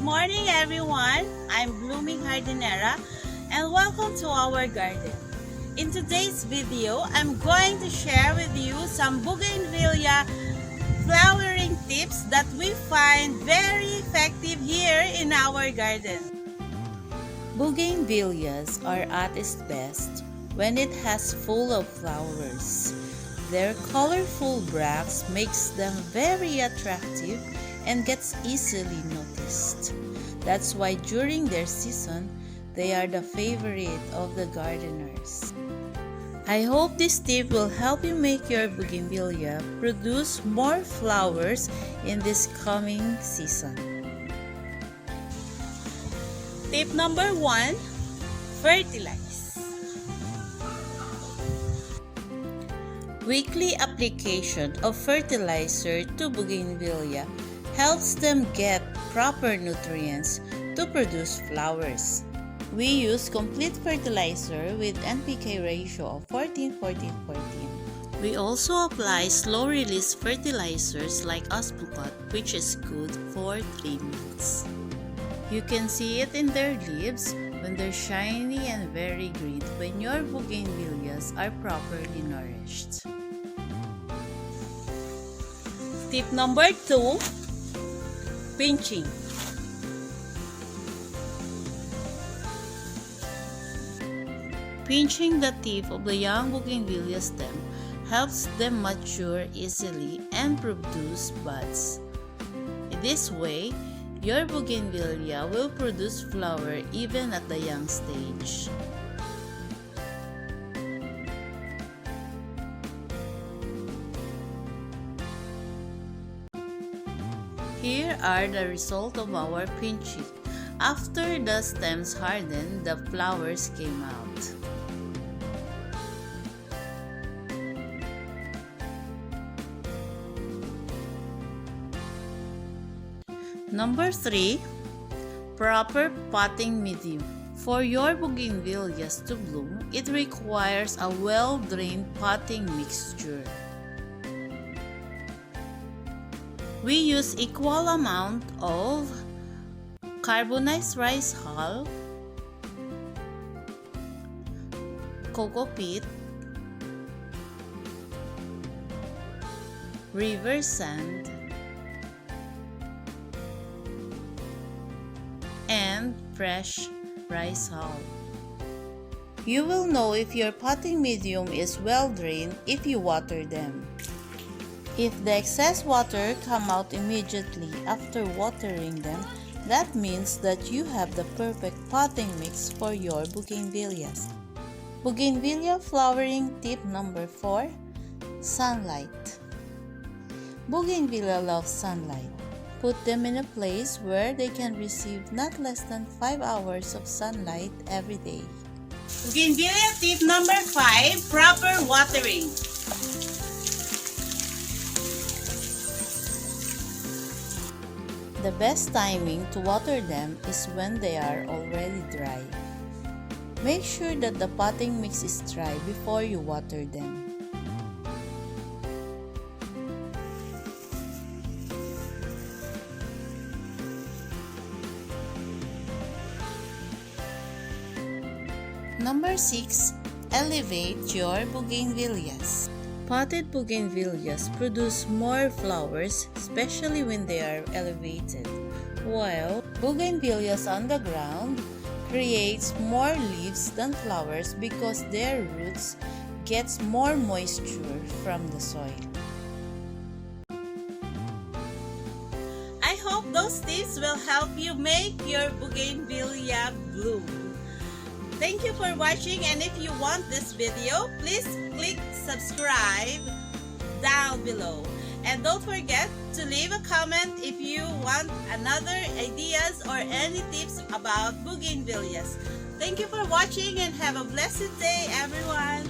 morning everyone, I'm Blooming Jardinera and welcome to our garden. In today's video, I'm going to share with you some Bougainvillea flowering tips that we find very effective here in our garden. Bougainvilleas are at its best when it has full of flowers. Their colorful bracts makes them very attractive and gets easily noticed. That's why during their season, they are the favorite of the gardeners. I hope this tip will help you make your bougainvillea produce more flowers in this coming season. Tip number 1, fertilize. Weekly application of fertilizer to bougainvillea helps them get proper nutrients to produce flowers. We use complete fertilizer with NPK ratio of 14-14-14. We also apply slow-release fertilizers like Aspucat, which is good for 3 months. You can see it in their leaves when they're shiny and very green when your bougainvilleas are properly nourished. Tip number 2, pinching. Pinching the tip of the young bougainvillea stem helps them mature easily and produce buds. In this way, your bougainvillea will produce flower even at the young stage. Here are the result of our pinching. After the stems hardened, the flowers came out. Number 3, proper potting medium. For your bougainvilleas to bloom, it requires a well-drained potting mixture. We use equal amount of carbonized rice hull, coco peat, river sand, and fresh rice hull. You will know if your potting medium is well drained if you water them. If the excess water come out immediately after watering them, that means that you have the perfect potting mix for your bougainvilleas. Bougainvillea flowering tip number 4, sunlight. Bougainvillea loves sunlight. Put them in a place where they can receive not less than 5 hours of sunlight every day. Bougainvillea tip number 5, proper watering. The best timing to water them is when they are already dry. Make sure that the potting mix is dry before you water them. Number 6, elevate your bougainvilleas. Potted bougainvilleas produce more flowers, especially when they are elevated, while bougainvilleas on the ground creates more leaves than flowers because their roots gets more moisture from the soil. I hope those tips will help you make your bougainvillea bloom. Thank you for watching, and if you want this video, please click subscribe down below. And don't forget to leave a comment if you want another ideas or any tips about bougainvilleas. Thank you for watching and have a blessed day, everyone.